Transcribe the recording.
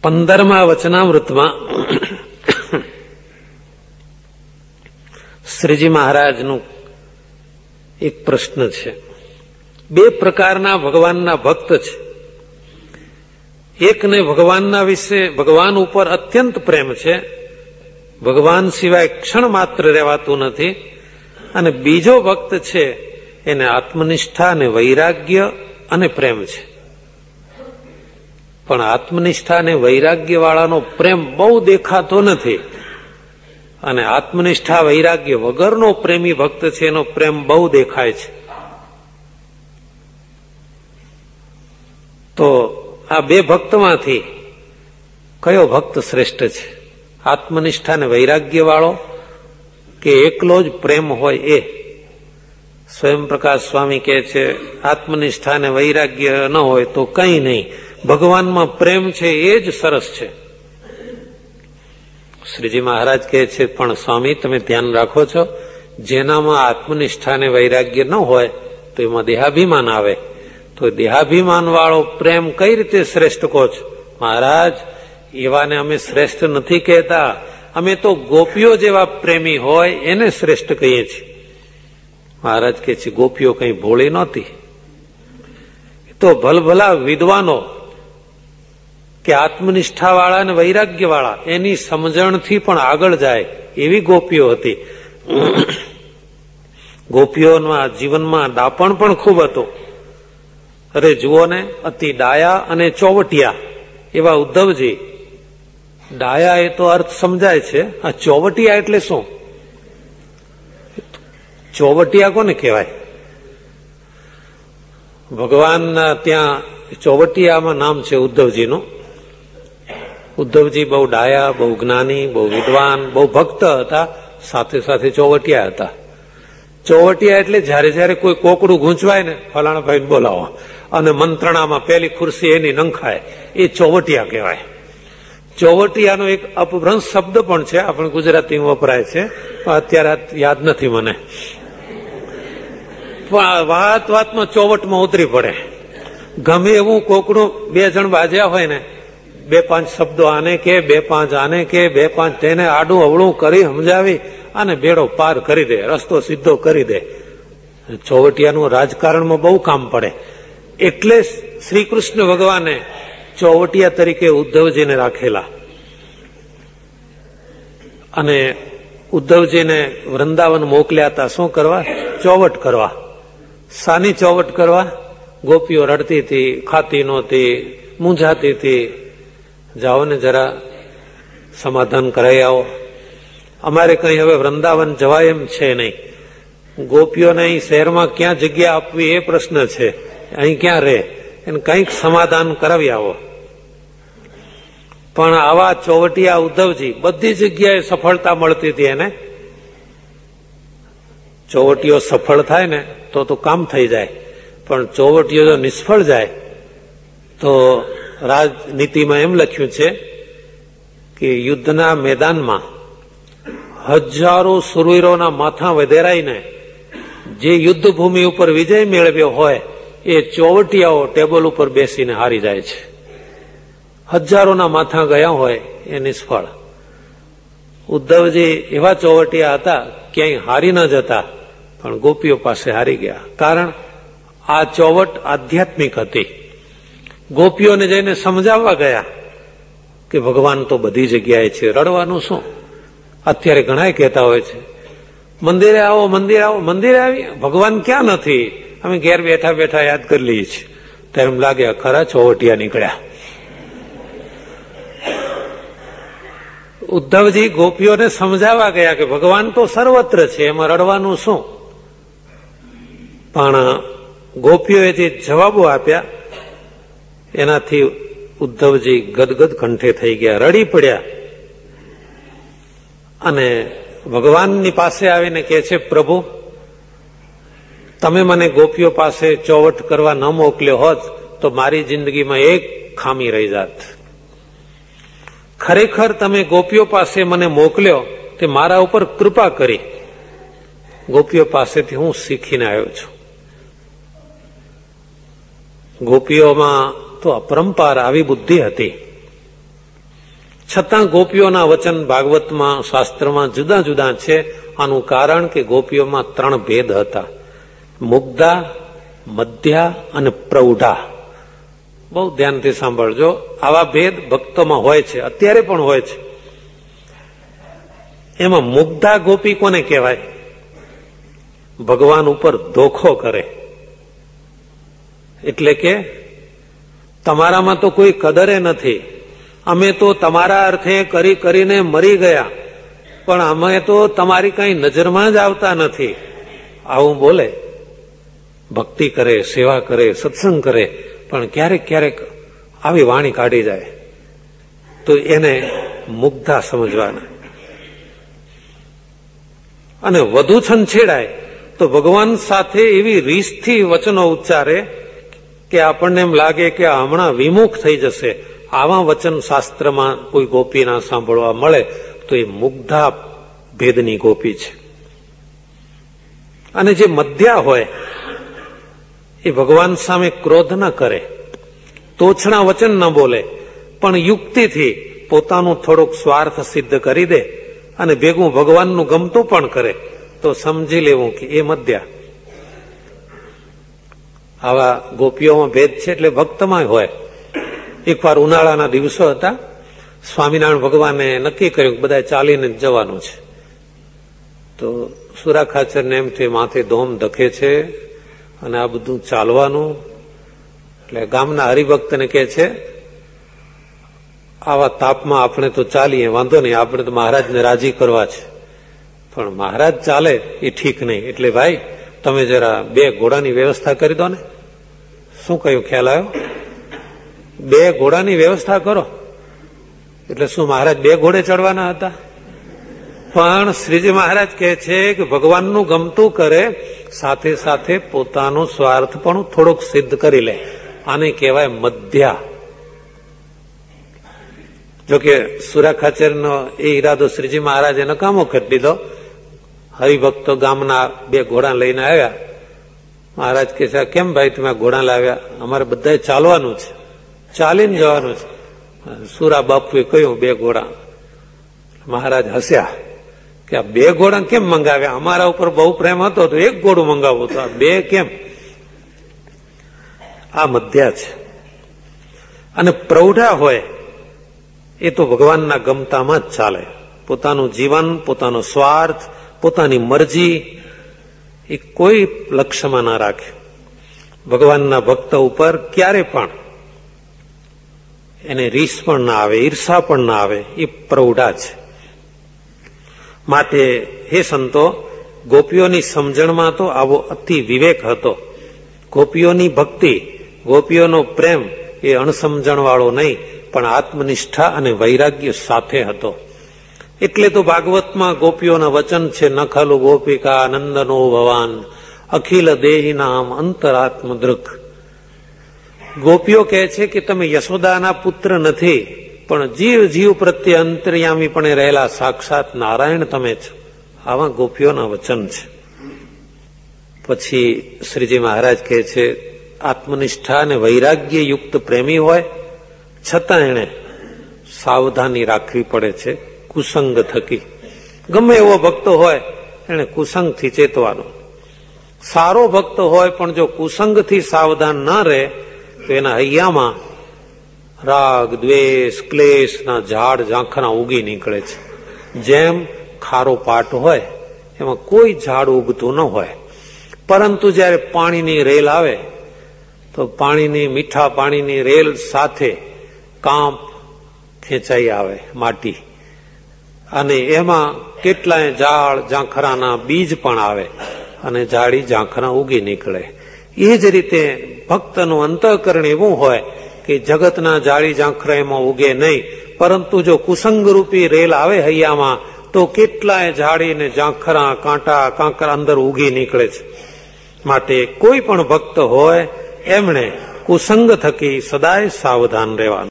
15મા વચનામૃતમાં શ્રીજી મહારાજનું એક પ્રશ્ન છે. બે પ્રકારના ભગવાનના ભક્ત છે. એકને ભગવાનના વિશે, ભગવાન ઉપર અત્યંત પ્રેમ છે, ભગવાન સિવાય ક્ષણ માત્ર રહેવાતું નથી. અને બીજો ભક્ત છે એને આત્મનિષ્ઠા અને વૈરાગ્ય અને પ્રેમ છે. પણ આત્મનિષ્ઠા અને વૈરાગ્ય વાળાનો પ્રેમ બહુ દેખાતો નથી, અને આત્મનિષ્ઠા વૈરાગ્ય વગરનો પ્રેમી ભક્ત છે એનો પ્રેમ બહુ દેખાય છે. તો આ બે ભક્તમાંથી કયો ભક્ત શ્રેષ્ઠ છે? આત્મનિષ્ઠા અને વૈરાગ્ય વાળો કે એકલો જ પ્રેમ હોય એ? સ્વયં પ્રકાશ સ્વામી કહે છે આત્મનિષ્ઠા અને વૈરાગ્ય ન હોય તો કંઈ નહીં, ભગવાનમાં પ્રેમ છે એ જ સરસ છે. શ્રીજી મહારાજ કહે છે પણ સ્વામી તમે ધ્યાન રાખો છો, જેનામાં આત્મનિષ્ઠા અને વૈરાગ્ય ન હોય તો એમાં દેહાભિમાન આવે. તો દેહાભિમાન વાળો પ્રેમ કઈ રીતે શ્રેષ્ઠ કહો છો? મહારાજ એવાને અમે શ્રેષ્ઠ નથી કહેતા, અમે તો ગોપીઓ જેવા પ્રેમી હોય એને શ્રેષ્ઠ કહીએ છીએ. મહારાજ કહે છે ગોપીઓ કઈ ભોળી નહોતી, તો ભલભલા વિદ્વાનો કે આત્મનિષ્ઠા વાળા અને વૈરાગ્ય વાળા એની સમજણથી પણ આગળ જાય એવી ગોપીઓ હતી. ગોપીઓના જીવનમાં દાપણ પણ ખૂબ હતું. અરે જુઓ ને, અતિ ડાયા અને ચોવટિયા એવા ઉદ્ધવજી. ડાયા એ તો અર્થ સમજાય છે, આ ચોવટિયા એટલે શું? ચોવટિયા કોને કહેવાય? ભગવાનના ત્યાં ચોવટિયામાં નામ છે ઉદ્ધવજીનું. ઉદ્ધવજી બહુ ડાયા, બહુ જ્ઞાની, બહુ વિદ્વાન, બહુ ભક્ત હતા, સાથે સાથે ચોવટિયા હતા. ચોવટિયા એટલે જયારે જયારે કોઈ કોકડું ગૂંચવાય ને ફલાણા ભાઈને બોલાવો અને મંત્રણામાં પેલી ખુરશી એની નંખાય, એ ચોવટિયા કહેવાય. ચોવટિયાનો એક અપભ્રંશ શબ્દ પણ છે, આપણે ગુજરાતીમાં વપરાય છે, પણ અત્યારે યાદ નથી મને. પણ વાત વાતમાં ચોવટમાં ઉતરી પડે. ગમે એવું કોકડું બે જણ બાજ્યા હોય ને, બે પાંચ શબ્દો આને કે, બે પાંચ આને કે, બે પાંચ તેને આડું અવળું કરી સમજાવી અને બેડો પાર કરી દે, રસ્તો સીધો કરી દે. ચોવટિયાનું રાજકારણમાં બહુ કામ પડે. એટલે શ્રી કૃષ્ણ ભગવાને ચોવટિયા તરીકે ઉદ્ધવજીને રાખેલા. અને ઉદ્ધવજીને વૃંદાવન મોકલ્યા હતા શું કરવા? ચોવટ કરવા. સાની ચોવટ કરવા? ગોપીઓ રડતી હતી, ખાતી નહોતી, મૂંઝાતી હતી. જાઓ ને જરા સમાધાન કરાઈ આવો. અમારે કઈ હવે વૃંદાવન જવાય એમ છે નહીં. ગોપીઓને અહીં શહેરમાં ક્યાં જગ્યા આપવી એ પ્રશ્ન છે, અહીં ક્યાં રહે, એને કંઈક સમાધાન કરાવી આવો. પણ આવા ચોવટિયા ઉદ્ધવજી બધી જગ્યાએ સફળતા મળતી હતી એને. ચોવટીઓ સફળ થાય ને તો કામ થઈ જાય, પણ ચોવટીઓ જો નિષ્ફળ જાય તો રાજનીતિમાં એમ લખ્યું છે કે યુદ્ધના મેદાનમાં હજારો સુરવીરોના માથા વધેરાઈને જે યુદ્ધ ભૂમિ ઉપર વિજય મેળવ્યો હોય એ ચોવટિયાઓ ટેબલ ઉપર બેસીને હારી જાય છે. હજારોના માથા ગયા હોય એ નિષ્ફળ. ઉદ્ધવજી એવા ચોવટિયા હતા, ક્યાંય હારી ન જતા, પણ ગોપીઓ પાસે હારી ગયા. કારણ આ ચોવટ આધ્યાત્મિક હતી. ગોપીઓને જઈને સમજાવવા ગયા કે ભગવાન તો બધી જગ્યાએ છે, રડવાનું શું? અત્યારે ઘણા કહેતા હોય છે મંદિરે આવો, મંદિરે આવો. મંદિરે આવી ભગવાન ક્યાં નથી? અમે ઘેર બેઠા બેઠા યાદ કરી લઈએ છીએ. ત્યારે એમ લાગે ખરા ચોવટિયા નીકળ્યા. ઉદ્ધવજી ગોપીઓને સમજાવવા ગયા કે ભગવાન તો સર્વત્ર છે, એમાં રડવાનું શું? પણ ગોપીઓએ જે જવાબો આપ્યા એનાથી ઉદ્ધવજી ગદગદ કંઠે થઈ ગયા, રડી પડ્યા. અને ભગવાનની પાસે આવીને કહે છે પ્રભુ, તમે મને ગોપીઓ પાસે ચોવટ કરવા ન મોકલ્યો હોત તો મારી જિંદગીમાં એક ખામી રહી જાત. ખરેખર તમે ગોપીઓ પાસે મને મોકલ્યો તે મારા ઉપર કૃપા કરી. ગોપીઓ પાસેથી હું શીખીને આવ્યો છું. ગોપીઓમાં તો અપરંપાર આવી બુદ્ધિ હતી. છતાં ગોપીઓના વચન ભાગવતમાં શાસ્ત્રમાં જુદા જુદા છે. આનું કારણ કે ગોપીઓમાં 3 ભેદ હતા: મુગ્ધા, મધ્યા અને પ્રૌઢા. બહુ ધ્યાનથી સાંભળજો. આવા ભેદ ભક્તોમાં હોય છે, અત્યારે પણ હોય છે. એમાં મુગ્ધા ગોપી કોને કહેવાય? ભગવાન ઉપર ધોખો કરે. એટલે કે તમારામાં તો કોઈ કદરે નથી, અમે તો તમારા અર્થે કરી કરીને મરી ગયા, પણ અમે તો તમારી કઈ નજરમાં જ આવતા નથી. આવું બોલે. ભક્તિ કરે, સેવા કરે, સત્સંગ કરે, પણ ક્યારેક ક્યારેક આવી વાણી કાઢી જાય તો એને મુગ્ધા સમજવાના. અને વધુ છંછેડાય તો ભગવાન સાથે એવી રીસથી વચનો ઉચ્ચારે કે આપણને એમ લાગે કે હમણાં વિમુખ થઈ જશે. આવા વચન શાસ્ત્રમાં કોઈ ગોપીના સાંભળવા મળે તો એ મુગ્ધા ભેદની ગોપી છે. અને જે મધ્યા હોય એ ભગવાન સામે ક્રોધ ન કરે, તોછણા વચન ન બોલે, પણ યુક્તિથી પોતાનું થોડુંક સ્વાર્થ સિદ્ધ કરી દે અને ભેગું ભગવાનનું ગમતું પણ કરે તો સમજી લેવું કે એ મધ્યા. આવા ગોપીઓમાં ભેદ છે એટલે ભક્તમાં હોય. એકવાર ઉનાળાના દિવસો હતા. સ્વામિનારાયણ ભગવાને નક્કી કર્યું કે બધા ચાલીને જ જવાનું છે. તો સુરા ખાચરને એમ થયું માથે ધોમ ધકે છે અને આ બધું ચાલવાનું. એટલે ગામના હરિભક્તને કહે છે આવા તાપમાં આપણે તો ચાલીએ, વાંધો નહીં, આપણે તો મહારાજને રાજી કરવા છે. પણ મહારાજ ચાલે એ ઠીક નહીં, એટલે ભાઈ તમે જરા 2 ઘોડાની વ્યવસ્થા કરી દો ને. શું કહ્યું? ખ્યાલ આવ્યો? 2 ઘોડાની વ્યવસ્થા કરો. એટલે શું મહારાજ 2 ઘોડે ચડવાના હતા? પણ શ્રીજી મહારાજ કહે છે કે ભગવાનનું ગમતું કરે, સાથે સાથે પોતાનું સ્વાર્થ પણ થોડુંક સિદ્ધ કરી લે. આને કહેવાય મધ્યા. જોકે સુરા ખાચરનો એ ઈરાદો શ્રીજી મહારાજે નકામો કરી દીધો. હરિભક્તો ગામના 2 ઘોડા લઈને આવ્યા. મહારાજ કહે છે કેમ ભાઈ તમે ઘોડા લાવ્યા? અમારે બધાએ ચાલવાનું છે, ચાલીને જવાનું છે. સુરા બાપુએ કહ્યું 2 ઘોડા. મહારાજ હસ્યા કે આ 2 ઘોડા કેમ મંગાવ્યા? અમારા ઉપર બહુ પ્રેમ હતો તો 1 ઘોડું મંગાવવું, તો આ 2 કેમ? આ મધ્યા છે. અને પ્રૌઢા હોય એ તો ભગવાનના ગમતામાં જ ચાલે. પોતાનું જીવન, પોતાનો સ્વાર્થ, પોતાની મરજી એ કોઈ લક્ષ્યમાં ના રાખે. ભગવાનના ભક્ત ઉપર ક્યારે પણ એને રીસ પણ ના આવે, ઈર્ષા પણ ના આવે. એ પ્રૌઢા છે. માટે હે સંતો, ગોપીઓની સમજણમાં તો આવો અતિ વિવેક હતો. ગોપીઓની ભક્તિ, ગોપીઓનો પ્રેમ એ અણસમજણ વાળો નહીં, પણ આત્મનિષ્ઠા અને વૈરાગ્ય સાથે હતો. એટલે તો ભાગવતમાં ગોપીઓના વચન છે, ન ખલુ ગોપિકા નંદનો ભવાન અખિલ દેહી નામ અંતરાત્મદૃક. ગોપીઓ કહે છે કે તમે યશોદાના પુત્ર નથી, પણ જીવ જીવ પ્રત્યે અંતર્યામી પણ રહેલા સાક્ષાત નારાયણ તમે છો. આવા ગોપીઓના વચન છે. પછી શ્રીજી મહારાજ કહે છે આત્મનિષ્ઠા અને વૈરાગ્ય યુક્ત પ્રેમી હોય છતાં એને સાવધાની રાખવી પડે છે કુસંગ થકી. ગમે એવો ભક્ત હોય એને કુસંગથી ચેતવાનો. સારો ભક્ત હોય પણ જો કુસંગથી સાવધાન ન રહે તો એના હૈયામાં રાગ, દ્વેષ, ક્લેશના ઝાડ ઝાંખરા ઉગી નીકળે છે. જેમ ખારો પાટ હોય એમાં કોઈ ઝાડ ઉગતું ન હોય, પરંતુ જયારે પાણીની રેલ આવે તો મીઠા પાણીની રેલ સાથે કાંપ ખેંચાઈ આવે માટી, અને એમાં કેટલાય ઝાડ ઝાંખરાના બીજ પણ આવે અને ઝાડી ઝાંખરા ઉગી નીકળે. એ જ રીતે ભક્તનું અંતઃકરણ એવું હોય કે જગતના ઝાડી ઝાંખરા એમાં ઉગે નહીં, પરંતુ જો કુસંગરૂપી રેલ આવે હૈયામાં તો કેટલાય ઝાડી ને ઝાંખરા, કાંટા, કાંકરા અંદર ઉગી નીકળે છે. માટે કોઈ પણ ભક્ત હોય એમણે કુસંગ થકી સદાય સાવધાન રહેવાનું.